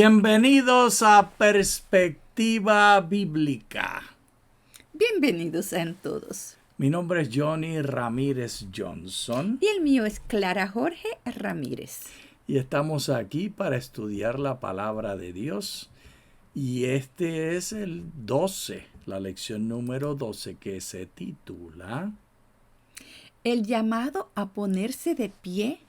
Bienvenidos a Perspectiva Bíblica. Bienvenidos sean todos. Mi nombre es Johnny Ramírez Johnson. Y el mío es Clara Jorge Ramírez. Y estamos aquí para estudiar la palabra de Dios. Y este es el 12, la lección número 12, que se titula El llamado a ponerse de pie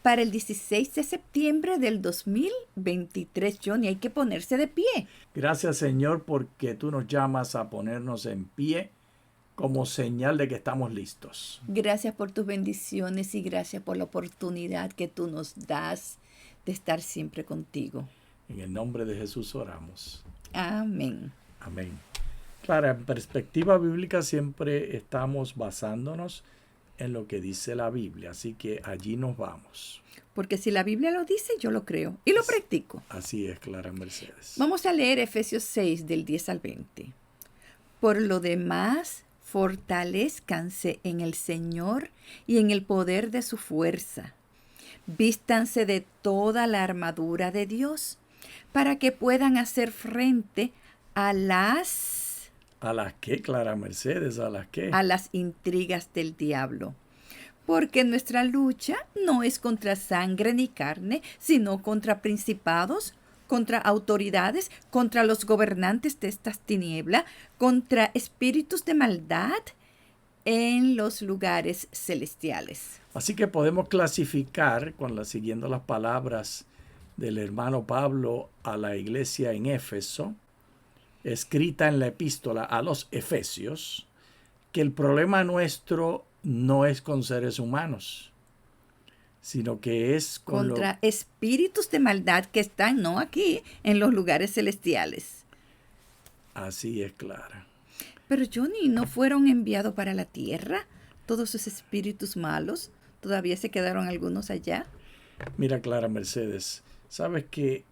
para el 16 de septiembre del 2023. Johnny, hay que ponerse de pie. Gracias, Señor, porque tú nos llamas a ponernos en pie como señal de que estamos listos. Gracias por tus bendiciones y gracias por la oportunidad que tú nos das de estar siempre contigo. En el nombre de Jesús oramos. Amén. Amén. Clara, en Perspectiva Bíblica siempre estamos basándonos en lo que dice la Biblia, así que allí nos vamos. Porque si la Biblia lo dice, yo lo creo y lo practico. Así es, Clara Mercedes. Vamos a leer Efesios 6 del 10 al 20. Por lo demás, fortalézcanse en el Señor y en el poder de su fuerza. Vístanse de toda la armadura de Dios para que puedan hacer frente a las... ¿A las qué, Clara Mercedes? ¿A las qué? A las intrigas del diablo. Porque nuestra lucha no es contra sangre ni carne, sino contra principados, contra autoridades, contra los gobernantes de estas tinieblas, contra espíritus de maldad en los lugares celestiales. Así que podemos clasificar, siguiendo las palabras del hermano Pablo a la iglesia en Éfeso, escrita en la epístola a los Efesios, que el problema nuestro no es con seres humanos, sino que es contra espíritus de maldad que están no aquí, en los lugares celestiales. Así es, Clara. Pero Johnny, ¿no fueron enviados para la tierra todos esos espíritus malos? ¿Todavía se quedaron algunos allá? Mira, Clara Mercedes, sabes que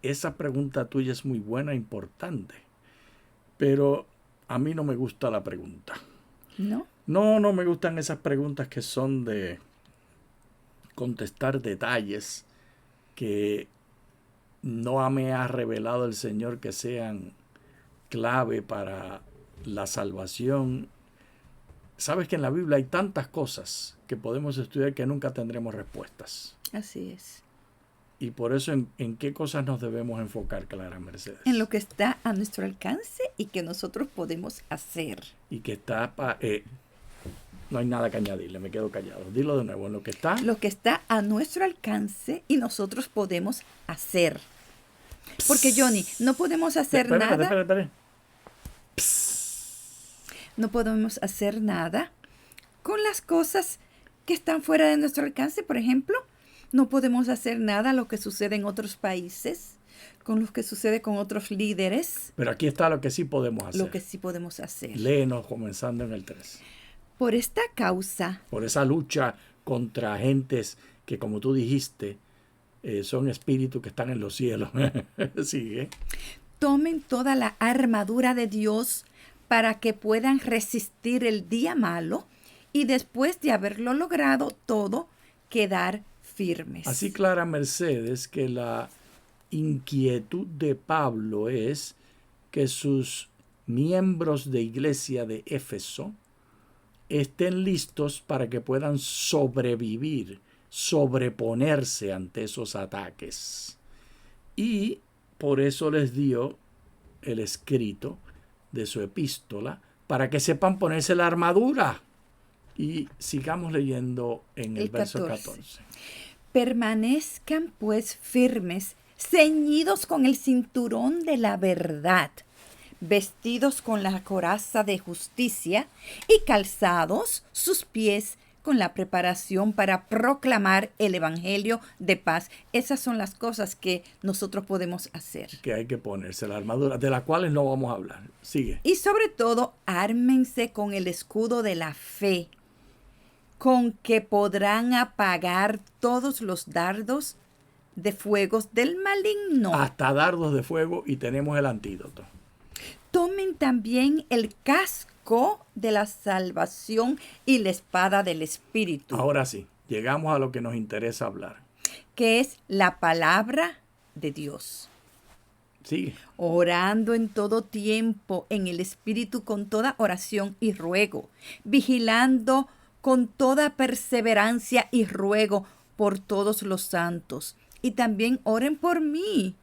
esa pregunta tuya es muy buena e importante, pero a mí no me gusta la pregunta. ¿No? No me gustan esas preguntas que son de contestar detalles que no me ha revelado el Señor que sean clave para la salvación. Sabes que en la Biblia hay tantas cosas que podemos estudiar que nunca tendremos respuestas. Así es. Y por eso, ¿en qué cosas nos debemos enfocar, Clara Mercedes? En lo que está a nuestro alcance y que nosotros podemos hacer. Y que está... no hay nada que añadirle, me quedo callado. Dilo de nuevo, en lo que está... Lo que está a nuestro alcance y nosotros podemos hacer. Porque, Johnny, no podemos hacer nada... Espera. No podemos hacer nada con las cosas que están fuera de nuestro alcance. Por ejemplo, no podemos hacer nada lo que sucede en otros países, con lo que sucede con otros líderes. Pero aquí está lo que sí podemos hacer. Lo que sí podemos hacer. Léenos comenzando en el 3. Por esta causa. Por esa lucha contra agentes que, como tú dijiste, son espíritus que están en los cielos. Sigue. Tomen toda la armadura de Dios para que puedan resistir el día malo y después de haberlo logrado todo, quedar firmes. Así, Clara Mercedes, que la inquietud de Pablo es que sus miembros de iglesia de Éfeso estén listos para que puedan sobrevivir, sobreponerse ante esos ataques. Y por eso les dio el escrito de su epístola, para que sepan ponerse la armadura. Y sigamos leyendo en el verso 14. Permanezcan pues firmes, ceñidos con el cinturón de la verdad, vestidos con la coraza de justicia y calzados sus pies con la preparación para proclamar el evangelio de paz. Esas son las cosas que nosotros podemos hacer. Que hay que ponerse la armadura, de las cuales no vamos a hablar. Sigue. Y sobre todo, ármense con el escudo de la fe, con que podrán apagar todos los dardos de fuegos del maligno. Hasta dardos de fuego, y tenemos el antídoto. Tomen también el casco de la salvación y la espada del Espíritu. Ahora sí, llegamos a lo que nos interesa hablar. Que es la palabra de Dios. Sigue. Orando en todo tiempo en el Espíritu con toda oración y ruego, vigilando con toda perseverancia y ruego por todos los santos. Y también oren por mí,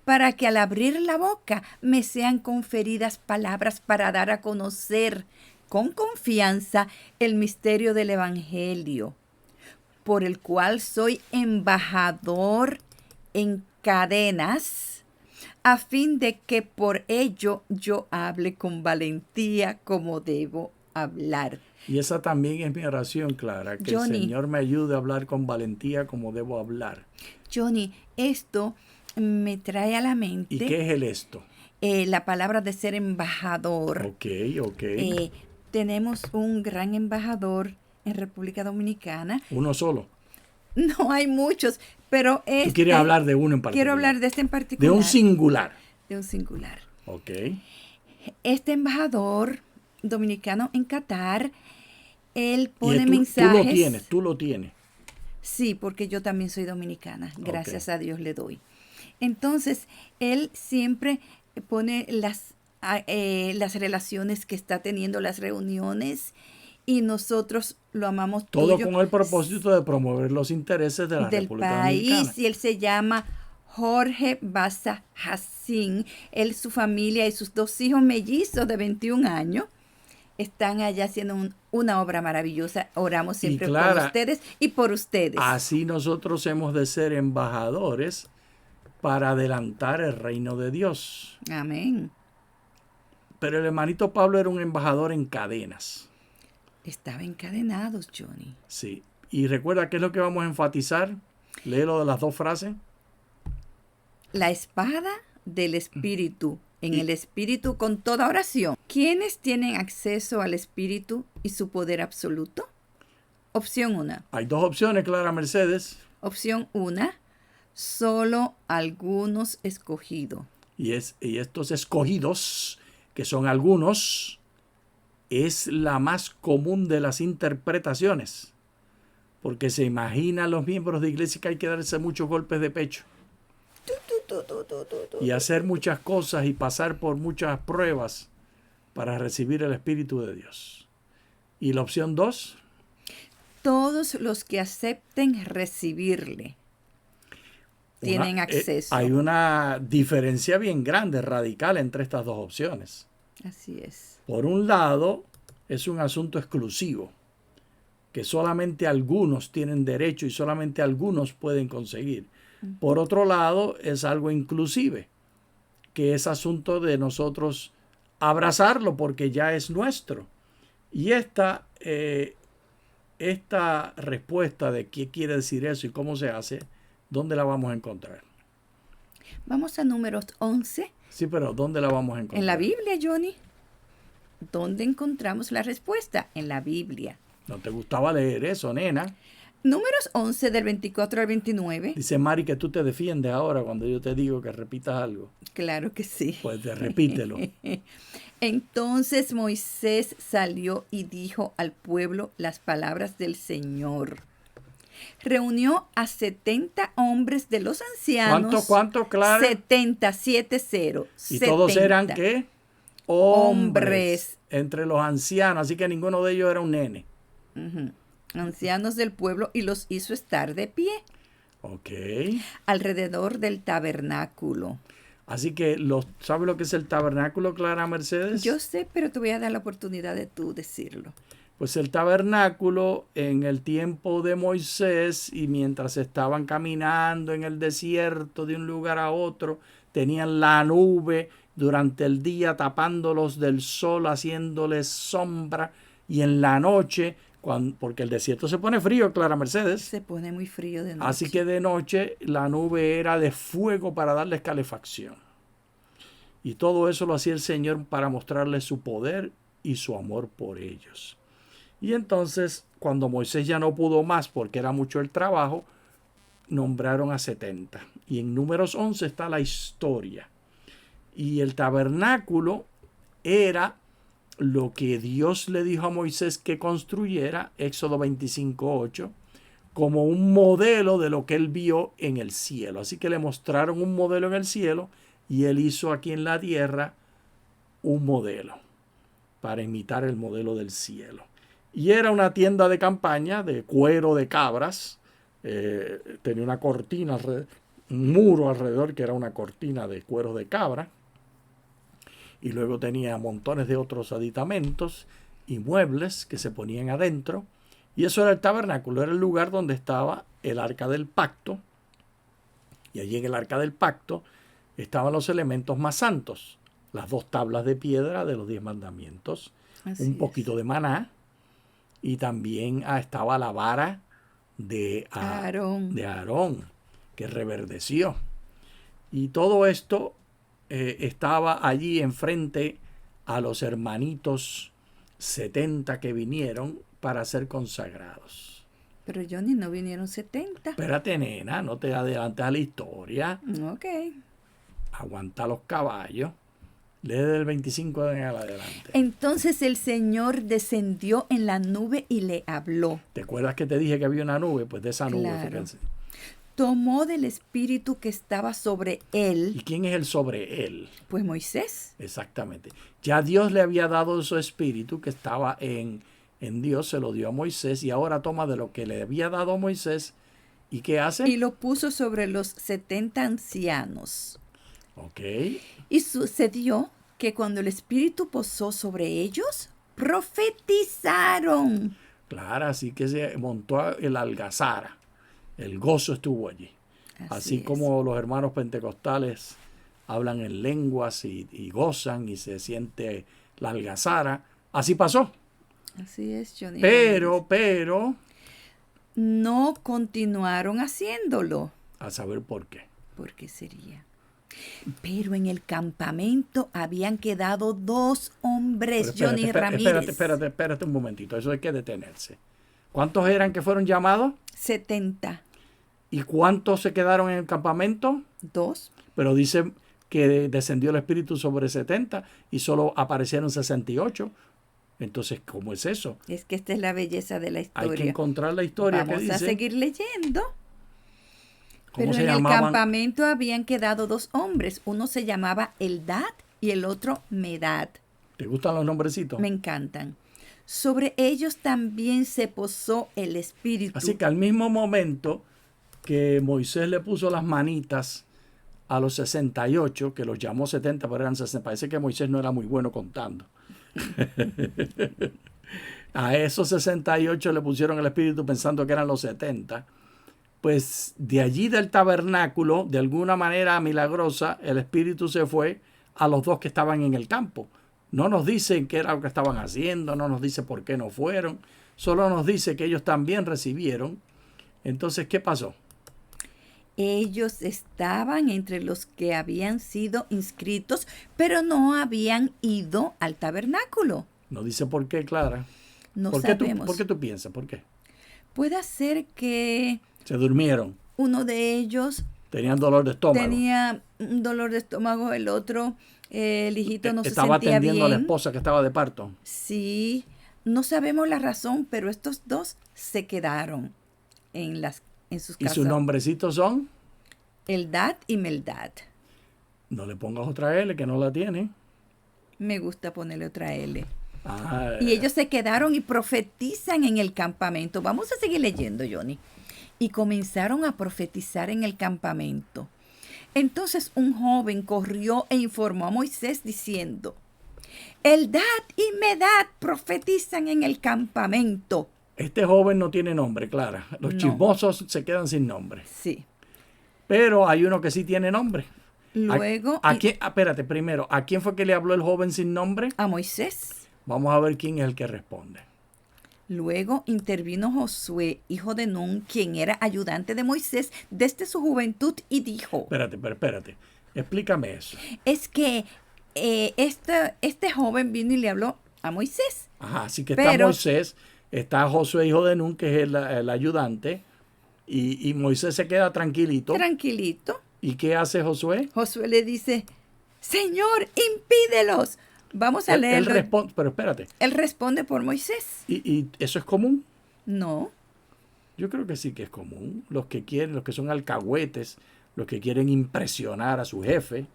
para que al abrir la boca me sean conferidas palabras para dar a conocer con confianza el misterio del Evangelio, por el cual soy embajador en cadenas, a fin de que por ello yo hable con valentía como debo hablar. Y esa también es mi oración, Clara, que Johnny, el Señor me ayude a hablar con valentía como debo hablar. Johnny, esto me trae a la mente. ¿Y qué es el esto? La palabra de ser embajador. Ok. Tenemos un gran embajador en República Dominicana. Uno solo. No hay muchos, pero Tú quieres hablar de uno en particular. Quiero hablar de este en particular. De un singular. De un singular. Ok. Este embajador dominicano en Qatar, él pone mensajes. Tú lo tienes. Sí, porque yo también soy dominicana. Gracias a Dios le doy. Entonces, él siempre pone las relaciones que está teniendo, las reuniones, y nosotros lo amamos todo con el propósito de promover los intereses de la República Dominicana. Y él se llama Jorge Baza Hassin. Él, su familia y sus 2 hijos mellizos de 21 años están allá haciendo una obra maravillosa. Oramos siempre por ustedes y por ustedes. Así nosotros hemos de ser embajadores para adelantar el reino de Dios. Amén. Pero el hermanito Pablo era un embajador en cadenas. Estaba encadenados, Johnny. Sí. Y recuerda qué es lo que vamos a enfatizar. Léelo de las 2 frases. La espada del Espíritu. En el Espíritu con toda oración. ¿Quiénes tienen acceso al Espíritu y su poder absoluto? Opción 1. Hay 2 opciones, Clara Mercedes. Opción 1. Solo algunos escogidos. Y estos escogidos, que son algunos, es la más común de las interpretaciones. Porque se imaginan los miembros de iglesia que hay que darse muchos golpes de pecho. Y hacer muchas cosas y pasar por muchas pruebas para recibir el Espíritu de Dios. ¿Y la opción 2? Todos los que acepten recibirle tienen acceso. Hay una diferencia bien grande, radical, entre estas 2 opciones. Así es. Por un lado, es un asunto exclusivo, que solamente algunos tienen derecho y solamente algunos pueden conseguir. Por otro lado, es algo inclusive, que es asunto de nosotros abrazarlo porque ya es nuestro. Y esta respuesta de qué quiere decir eso y cómo se hace, ¿dónde la vamos a encontrar? Vamos a Números 11. Sí, pero ¿dónde la vamos a encontrar? En la Biblia, Johnny. ¿Dónde encontramos la respuesta? En la Biblia. ¿No te gustaba leer eso, nena? Números 11 del 24 al 29. Dice Mari que tú te defiendes ahora cuando yo te digo que repitas algo. Claro que sí. Pues repítelo. Entonces Moisés salió y dijo al pueblo las palabras del Señor. Reunió a 70 hombres de los ancianos. ¿Cuánto, Clara? 70, 70. ¿Y todos eran qué? Hombres. Entre los ancianos, así que ninguno de ellos era un nene. Ancianos del pueblo, y los hizo estar de pie. Ok. Alrededor del tabernáculo. Así que, ¿sabes lo que es el tabernáculo, Clara Mercedes? Yo sé, pero te voy a dar la oportunidad de tú decirlo. Pues el tabernáculo en el tiempo de Moisés y mientras estaban caminando en el desierto de un lugar a otro, tenían la nube durante el día tapándolos del sol, haciéndoles sombra, y en la noche, porque el desierto se pone frío, Clara Mercedes. Se pone muy frío de noche. Así que de noche la nube era de fuego para darles calefacción. Y todo eso lo hacía el Señor para mostrarles su poder y su amor por ellos. Y entonces, cuando Moisés ya no pudo más porque era mucho el trabajo, nombraron a 70. Y en Números 11 está la historia. Y el tabernáculo era lo que Dios le dijo a Moisés que construyera, Éxodo 25:8, como un modelo de lo que él vio en el cielo. Así que le mostraron un modelo en el cielo y él hizo aquí en la tierra un modelo para imitar el modelo del cielo. Y era una tienda de campaña de cuero de cabras. Tenía una cortina, un muro alrededor que era una cortina de cuero de cabra. Y luego tenía montones de otros aditamentos y muebles que se ponían adentro. Y eso era el tabernáculo, era el lugar donde estaba el arca del pacto. Y allí en el arca del pacto estaban los elementos más santos. Las 2 tablas de piedra de los 10 mandamientos. Un poquito de maná. Y también estaba la vara de Aarón, que reverdeció. Y todo esto estaba allí enfrente a los hermanitos 70 que vinieron para ser consagrados. Pero Johnny, no vinieron 70. Espérate, nena, no te adelantes a la historia. Ok. Aguanta los caballos. Lee del 25 en adelante. Entonces el Señor descendió en la nube y le habló. ¿Te acuerdas que te dije que había una nube? Pues de esa nube, Claro. fíjense. Tomó del espíritu que estaba sobre él. ¿Y quién es el sobre él? Pues Moisés. Exactamente. Ya Dios le había dado su espíritu que estaba en Dios, se lo dio a Moisés y ahora toma de lo que le había dado a Moisés y ¿qué hace? Y lo puso sobre los 70 ancianos. Ok. Y sucedió que cuando el espíritu posó sobre ellos, profetizaron. Claro, así que se montó el algazara. El gozo estuvo allí. Así como los hermanos pentecostales hablan en lenguas y gozan y se siente la algazara. Así pasó. Así es, Johnny. Pero no continuaron haciéndolo. A saber por qué. ¿Por qué sería? Pero en el campamento habían quedado 2 hombres, Johnny Ramírez. Espérate un momentito. Eso hay que detenerse. ¿Cuántos eran que fueron llamados? 70. ¿Y cuántos se quedaron en el campamento? 2. Pero dice que descendió el Espíritu sobre 70 y solo aparecieron 68. Entonces, ¿cómo es eso? Es que esta es la belleza de la historia. Hay que encontrar la historia. Vamos que dice. a seguir leyendo. ¿Cómo Pero se en llamaban? el campamento habían quedado 2 hombres. Uno se llamaba Eldad y el otro Medad. ¿Te gustan los nombrecitos? Me encantan. Sobre ellos también se posó el Espíritu. Así que al mismo momento que Moisés le puso las manitas a los 68, que los llamó 70, pero eran 60. Parece que Moisés no era muy bueno contando. A esos 68 le pusieron el Espíritu pensando que eran los 70. Pues de allí del tabernáculo, de alguna manera milagrosa, el Espíritu se fue a los 2 que estaban en el campo. No nos dicen qué era lo que estaban haciendo, no nos dice por qué no fueron, solo nos dice que ellos también recibieron. Entonces, ¿qué pasó? Ellos estaban entre los que habían sido inscritos, pero no habían ido al tabernáculo. No dice por qué, Clara. No ¿Por sabemos. qué tú piensas? ¿Por qué? Puede ser que Se durmieron. uno de ellos Tenían dolor de estómago. tenía un dolor de estómago, el otro, el hijito no se Estaba sentía atendiendo bien. a la esposa que estaba de parto. Sí, no sabemos la razón, pero estos 2 se quedaron en sus ¿Y casas. sus nombrecitos son? Eldad y Meldad. No le pongas otra L que no la tiene. Me gusta ponerle otra L. Ah, Y ellos se quedaron y profetizan en el campamento. Vamos a seguir leyendo, Johnny. Y comenzaron a profetizar en el campamento. Entonces un joven corrió e informó a Moisés diciendo: Eldad y Medad profetizan en el campamento. Este joven no tiene nombre, Clara. Los No. chismosos se quedan sin nombre. Sí. Pero hay uno que sí tiene nombre. Luego, Espérate, primero, ¿a quién fue que le habló el joven sin nombre? a Moisés. Vamos a ver quién es el que responde. Luego intervino Josué, hijo de Nun, quien era ayudante de Moisés desde su juventud, y dijo: Espérate. Explícame eso. Es que este joven vino y le habló a Moisés. Ajá, así que está Moisés, está Josué, hijo de Nun, que es el ayudante, y Moisés se queda tranquilito. Tranquilito. ¿Y qué hace Josué? Josué le dice: Señor, impídelos. Vamos a leerlo. Pero espérate. Él responde por Moisés. ¿Y eso es común? No. Yo creo que sí que es común. Los que quieren, los que son alcahuetes, los que quieren impresionar a su jefe,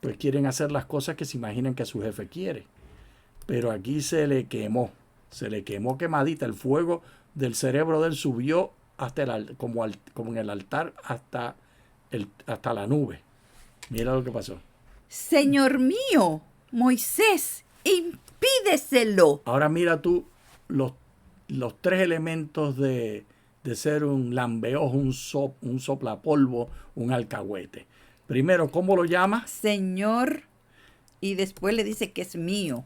pues quieren hacer las cosas que se imaginan que su jefe quiere. Pero aquí se le quemó quemadita. El fuego del cerebro de él subió hasta como en el altar hasta la nube. Mira lo que pasó. Señor mío, Moisés, impídeselo. Ahora mira tú los tres elementos de ser un lambeojo, un soplapolvo, un alcahuete. Primero, ¿cómo lo llama? Señor, y después le dice que es mío,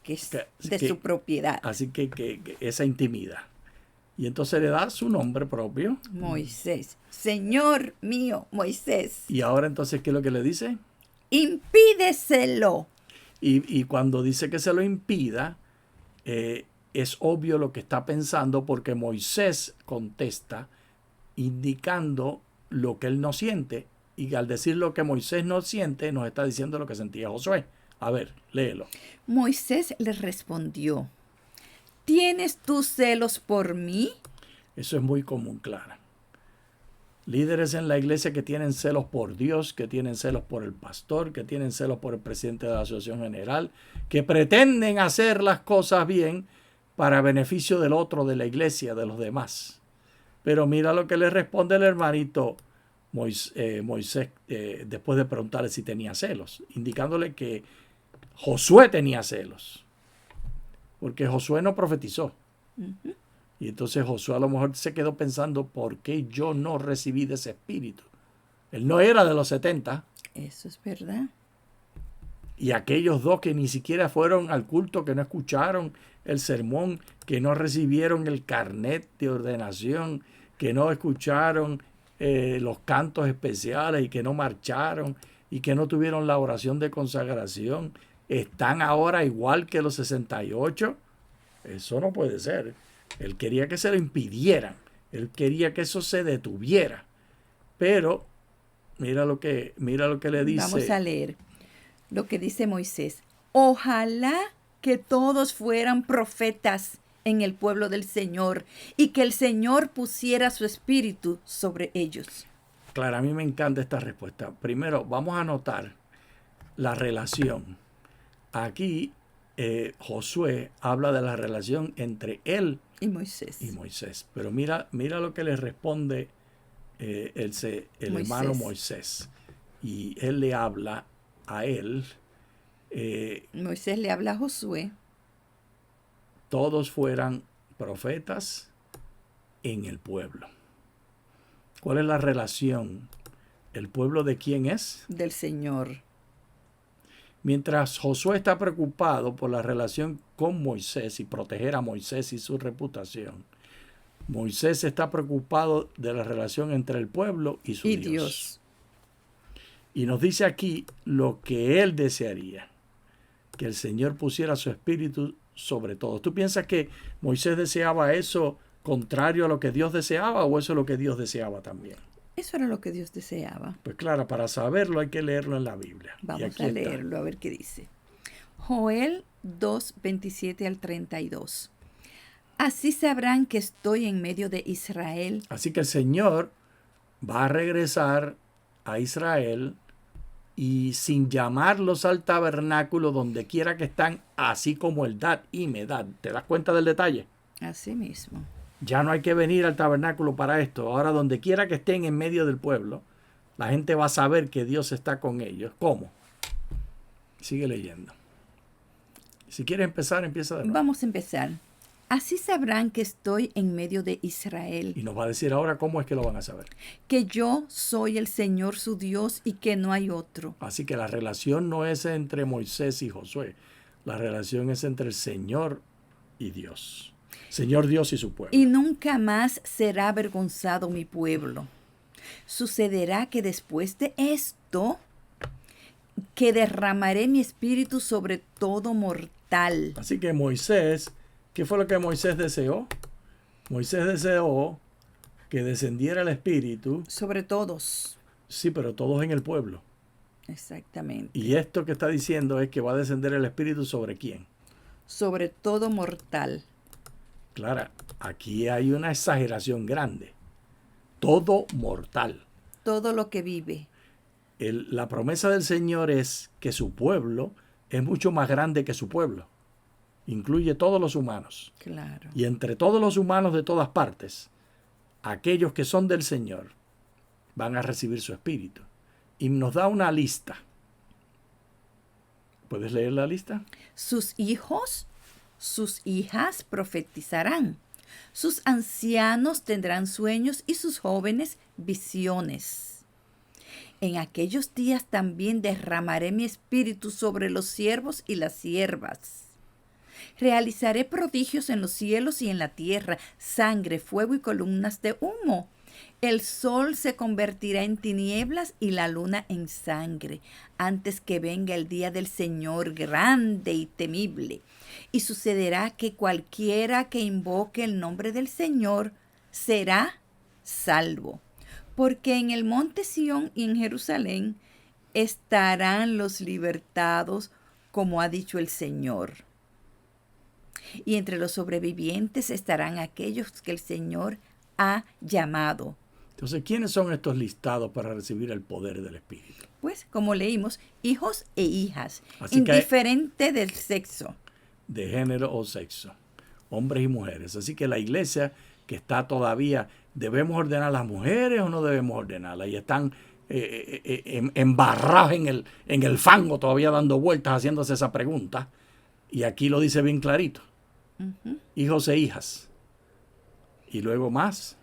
que es de su propiedad. Así que esa intimida. Y entonces le da su nombre propio. Moisés, Señor mío, Moisés. Y ahora entonces, ¿qué es lo que le dice? Impídeselo. Y cuando dice que se lo impida, es obvio lo que está pensando, porque Moisés contesta indicando lo que él no siente. Y al decir lo que Moisés no siente, nos está diciendo lo que sentía Josué. A ver, léelo. Moisés le respondió: ¿Tienes tú celos por mí? Eso es muy común, Clara. Líderes en la iglesia que tienen celos por Dios, que tienen celos por el pastor, que tienen celos por el presidente de la asociación general, que pretenden hacer las cosas bien para beneficio del otro, de la iglesia, de los demás. Pero mira lo que le responde el hermanito Moisés después de preguntarle si tenía celos, indicándole que Josué tenía celos, porque Josué no profetizó. Uh-huh. Y entonces Josué a lo mejor se quedó pensando, ¿por qué yo no recibí de ese espíritu? Él no era de los 70. Eso es verdad. Y aquellos dos que ni siquiera fueron al culto, que no escucharon el sermón, que no recibieron el carnet de ordenación, que no escucharon los cantos especiales y que no marcharon y que no tuvieron la oración de consagración, están ahora igual que los 68. Eso no puede ser. Él quería que se lo impidieran. Él quería que eso se detuviera. Pero mira lo que le dice. Vamos a leer lo que dice Moisés. Ojalá que todos fueran profetas en el pueblo del Señor y que el Señor pusiera su espíritu sobre ellos. Claro, a mí me encanta esta respuesta. Primero, vamos a notar la relación. Aquí Josué habla de la relación entre él y Moisés. Pero mira lo que le responde el hermano Moisés. Y él le habla a él. Moisés le habla a Josué. Todos fueran profetas en el pueblo. ¿Cuál es la relación? ¿El pueblo de quién es? Del Señor. Mientras Josué está preocupado por la relación con Moisés y proteger a Moisés y su reputación, Moisés está preocupado de la relación entre el pueblo y su Dios. Y nos dice aquí lo que él desearía, que el Señor pusiera su espíritu sobre todo. ¿Tú piensas que Moisés deseaba eso contrario a lo que Dios deseaba, o eso es lo que Dios deseaba también? Eso era lo que Dios deseaba. Pues claro, para saberlo hay que leerlo en la Biblia. Vamos a leerlo, a ver qué dice. Joel 2, 27 al 32. Así sabrán que estoy en medio de Israel. Así que el Señor va a regresar a Israel y sin llamarlos al tabernáculo, donde quiera que están, así como el Dad y Medad. ¿Te das cuenta del detalle? Así mismo. Ya no hay que venir al tabernáculo para esto. Ahora, donde quiera que estén en medio del pueblo, la gente va a saber que Dios está con ellos. ¿Cómo? Sigue leyendo. Si quieres empezar, empieza de nuevo. Vamos a empezar. Así sabrán que estoy en medio de Israel. Y nos va a decir ahora cómo es que lo van a saber. Que yo soy el Señor su Dios y que no hay otro. Así que la relación no es entre Moisés y Josué. La relación es entre el Señor y Dios. Señor Dios y su pueblo. Y nunca más será avergonzado mi pueblo. Sucederá que después de esto, que derramaré mi espíritu sobre todo mortal. Así que Moisés, ¿qué fue lo que Moisés deseó? Moisés deseó que descendiera el espíritu. Sobre todos. Sí, pero todos en el pueblo. Exactamente. Y esto que está diciendo es que va a descender el espíritu ¿sobre quién? Sobre todo mortal. Clara, aquí hay una exageración grande. Todo mortal. Todo lo que vive. La promesa del Señor es que su pueblo es mucho más grande que su pueblo. Incluye todos los humanos. Claro. Y entre todos los humanos de todas partes, aquellos que son del Señor van a recibir su espíritu. Y nos da una lista. ¿Puedes leer la lista? Sus hijos, sus hijas profetizarán. Sus ancianos tendrán sueños y sus jóvenes visiones. En aquellos días también derramaré mi espíritu sobre los siervos y las siervas. Realizaré prodigios en los cielos y en la tierra, sangre, fuego y columnas de humo. El sol se convertirá en tinieblas y la luna en sangre, antes que venga el día del Señor grande y temible. Y sucederá que cualquiera que invoque el nombre del Señor será salvo. Porque en el monte Sión y en Jerusalén estarán los libertados, como ha dicho el Señor. Y entre los sobrevivientes estarán aquellos que el Señor ha llamado. Entonces, ¿quiénes son estos listados para recibir el poder del Espíritu? Pues, como leímos, hijos e hijas, Así indiferente del sexo. De género o sexo, hombres y mujeres. Así que la iglesia que está todavía, ¿debemos ordenar a las mujeres o no debemos ordenarlas? Y están embarrados en el fango todavía dando vueltas haciéndose esa pregunta. Y aquí lo dice bien clarito. Hijos e hijas. Y luego más.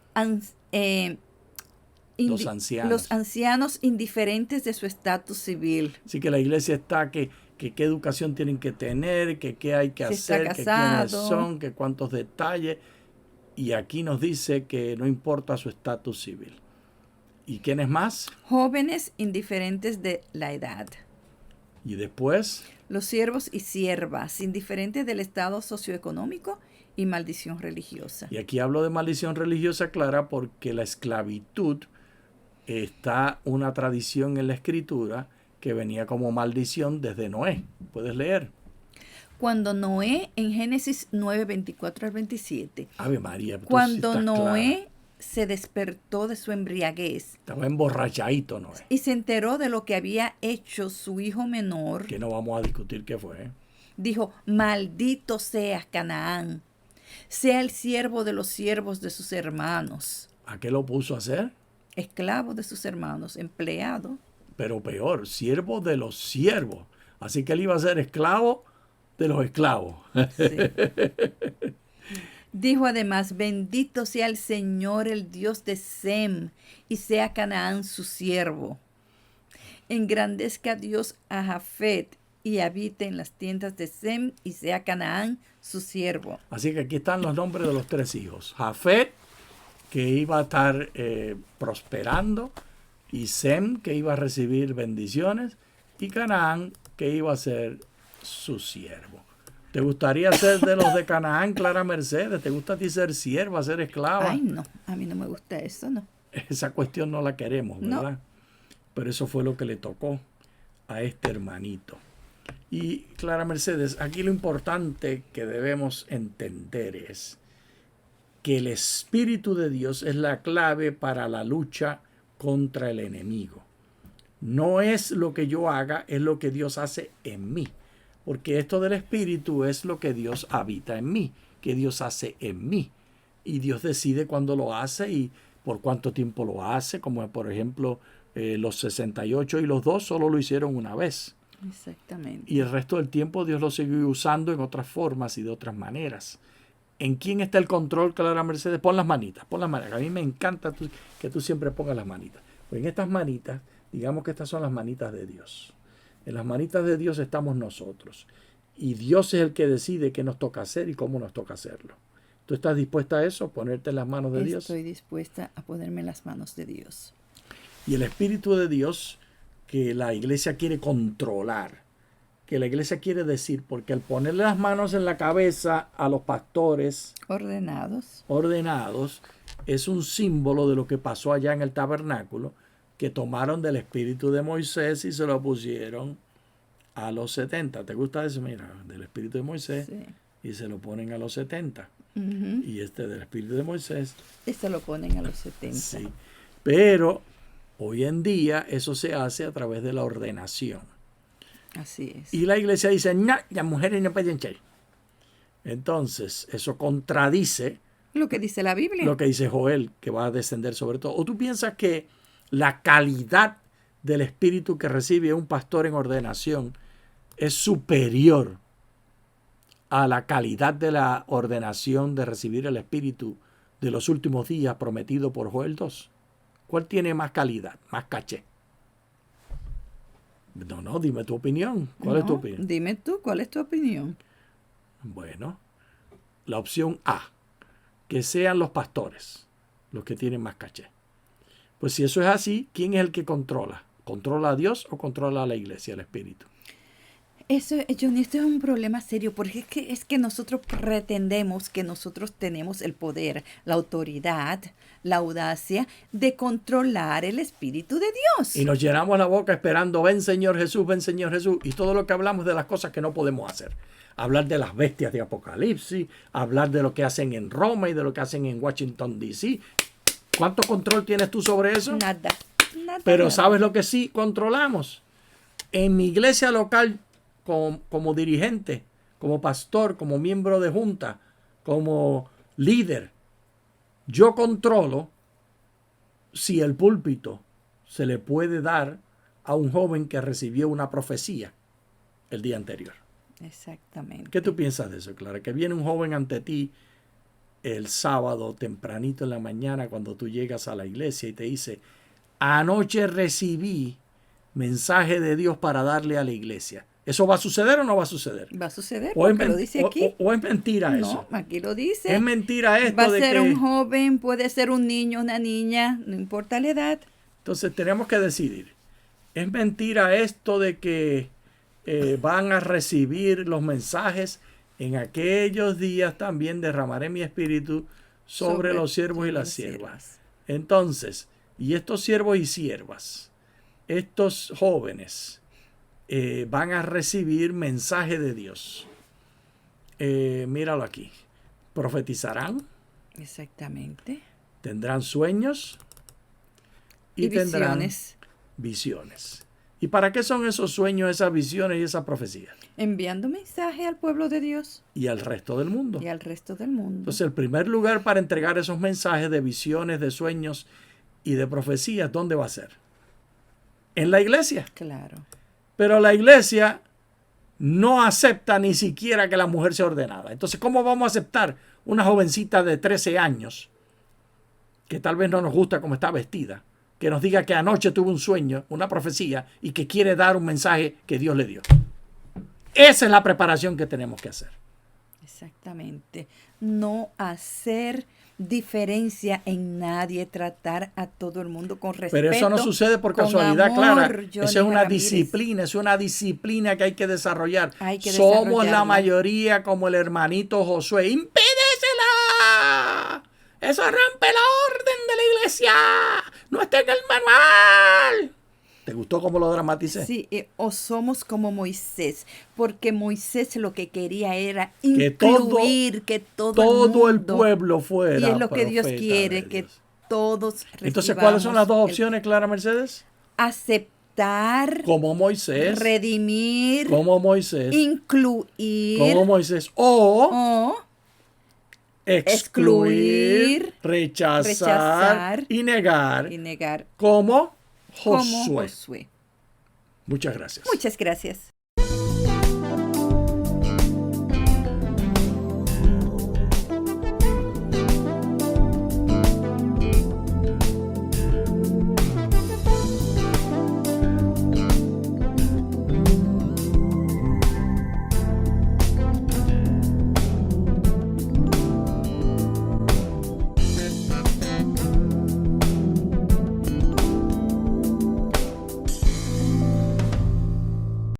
Los ancianos. Los ancianos indiferentes de su estatus civil. Así que la iglesia está que qué educación tienen que tener, que qué hay que hacer, que quiénes son, que cuántos detalles. Y aquí nos dice que no importa su estatus civil. ¿Y quiénes más? Jóvenes indiferentes de la edad. Y después, los siervos y siervas, indiferentes del estado socioeconómico y maldición religiosa. Y aquí hablo de maldición religiosa, Clara, porque la esclavitud está una tradición en la Escritura que venía como maldición desde Noé. ¿Puedes leer? Cuando Noé, en Génesis 9, 24 al 27. Ave María. Cuando sí Noé clara. Se despertó de su embriaguez. Estaba emborrachadito Noé. Y se enteró de lo que había hecho su hijo menor. Que no vamos a discutir qué fue. Dijo, maldito seas Canaán. Sea el siervo de los siervos de sus hermanos. ¿A qué lo puso a hacer? Esclavo de sus hermanos, empleado. Pero peor, siervo de los siervos. Así que él iba a ser esclavo de los esclavos. Sí. Dijo además, bendito sea el Señor, el Dios de Sem, y sea Canaán su siervo. Engrandezca Dios a Jafet y habite en las tiendas de Sem, y sea Canaán su siervo. Así que aquí están los nombres de los tres hijos. Jafet, que iba a estar prosperando, y Sem, que iba a recibir bendiciones, y Canaán, que iba a ser su siervo. ¿Te gustaría ser de los de Canaán, Clara Mercedes? ¿Te gusta a ti ser sierva, ser esclava? Ay, no, a mí no me gusta eso, no. Esa cuestión no la queremos, ¿verdad? No. Pero eso fue lo que le tocó a este hermanito. Y Clara Mercedes, aquí lo importante que debemos entender es que el Espíritu de Dios es la clave para la lucha contra el enemigo. No es lo que yo haga, es lo que Dios hace en mí. Porque esto del Espíritu es lo que Dios habita en mí, que Dios hace en mí. Y Dios decide cuándo lo hace y por cuánto tiempo lo hace, como por ejemplo los 68 y los 2 solo lo hicieron una vez. Exactamente. Y el resto del tiempo Dios lo siguió usando en otras formas y de otras maneras. ¿En quién está el control, Clara Mercedes? Pon las manitas, pon las manitas. A mí me encanta que tú siempre pongas las manitas. Pues en estas manitas, digamos que estas son las manitas de Dios. En las manitas de Dios estamos nosotros. Y Dios es el que decide qué nos toca hacer y cómo nos toca hacerlo. ¿Tú estás dispuesta a eso? ¿Ponerte en las manos de Dios? Estoy dispuesta a ponerme en las manos de Dios. Y el Espíritu de Dios que la iglesia quiere controlar, que la iglesia quiere decir, porque al ponerle las manos en la cabeza a los pastores ordenados, es un símbolo de lo que pasó allá en el tabernáculo, que tomaron del espíritu de Moisés y se lo pusieron a los 70. ¿Te gusta eso? Mira, del espíritu de Moisés, Sí. y se lo ponen a los 70. Ujú. y este del Espíritu de Moisés. Eso lo ponen a los 70. Sí. Pero hoy en día eso se hace a través de la ordenación. Así es. Y la iglesia dice, no, las mujeres no pueden ser. Entonces, eso contradice Lo que dice la Biblia. lo que dice Joel, que va a descender sobre todo. ¿O tú piensas que la calidad del espíritu que recibe un pastor en ordenación es superior a la calidad de la ordenación de recibir el espíritu de los últimos días prometido por Joel 2? ¿Cuál tiene más calidad, más caché? No, dime tu opinión. ¿Cuál es tu No, opinión? dime tú, ¿cuál es tu opinión? Bueno, la opción A, que sean los pastores los que tienen más caché. Pues si eso es así, ¿quién es el que controla? ¿Controla a Dios o controla a la iglesia, el espíritu? Eso, Johnny, esto es un problema serio porque es que nosotros pretendemos que nosotros tenemos el poder, la autoridad, la audacia de controlar el Espíritu de Dios. Y nos llenamos la boca esperando, ven Señor Jesús, ven Señor Jesús. Y todo lo que hablamos de las cosas que no podemos hacer. Hablar de las bestias de Apocalipsis, hablar de lo que hacen en Roma y de lo que hacen en Washington, D.C. ¿Cuánto control tienes tú sobre eso? Nada. Pero nada. ¿sabes lo que sí controlamos? En mi iglesia local, como dirigente, como pastor, como miembro de junta, como líder, yo controlo si el púlpito se le puede dar a un joven que recibió una profecía el día anterior. Exactamente. ¿Qué tú piensas de eso, Clara? Que viene un joven ante ti el sábado tempranito en la mañana cuando tú llegas a la iglesia y te dice, anoche recibí mensaje de Dios para darle a la iglesia. ¿Eso va a suceder o no va a suceder? Va a suceder ¿O porque lo dice aquí. o es mentira eso? No, aquí lo dice. Es mentira esto Va a de ser que... un joven, puede ser un niño, una niña, no importa la edad. Entonces tenemos que decidir. ¿Es mentira esto de que van a recibir los mensajes? En aquellos días también derramaré mi espíritu sobre los siervos y las siervas. Entonces, y estos siervos y siervas, estos jóvenes van a recibir mensaje de Dios. Míralo aquí. Profetizarán. Exactamente. Tendrán sueños. Y tendrán visiones. ¿Y para qué son esos sueños, esas visiones y esas profecías? Enviando mensaje al pueblo de Dios. Y al resto del mundo. Y al resto del mundo. Entonces, el primer lugar para entregar esos mensajes de visiones, de sueños y de profecías, ¿dónde va a ser? En la iglesia. Claro. Pero la iglesia no acepta ni siquiera que la mujer sea ordenada. Entonces, ¿cómo vamos a aceptar una jovencita de 13 años que tal vez no nos gusta cómo está vestida, que nos diga que anoche tuvo un sueño, una profecía, y que quiere dar un mensaje que Dios le dio? Esa es la preparación que tenemos que hacer. Exactamente. No hacer diferencia en nadie, tratar a todo el mundo con respeto. Pero eso no sucede por casualidad, Clara. Eso es una Ramírez. disciplina, es una disciplina que hay que desarrollar. Hay que Somos la desarrollarla. mayoría como el hermanito Josué. ¡Impídesela! Eso rompe la orden de la iglesia. No está en el manual. ¿Te gustó cómo lo dramaticé? Sí, o somos como Moisés, porque Moisés lo que quería era Que incluir que todo el mundo, pueblo fuera. y es lo que Dios profeta quiere, de que Dios. todos Entonces, ¿cuáles son las dos recibamos opciones, Clara Mercedes? aceptar, Como Moisés. redimir, Como Moisés. incluir Como Moisés. O o excluir, rechazar rechazar y negar, negar como como Josué. Josué. Muchas gracias. Muchas gracias.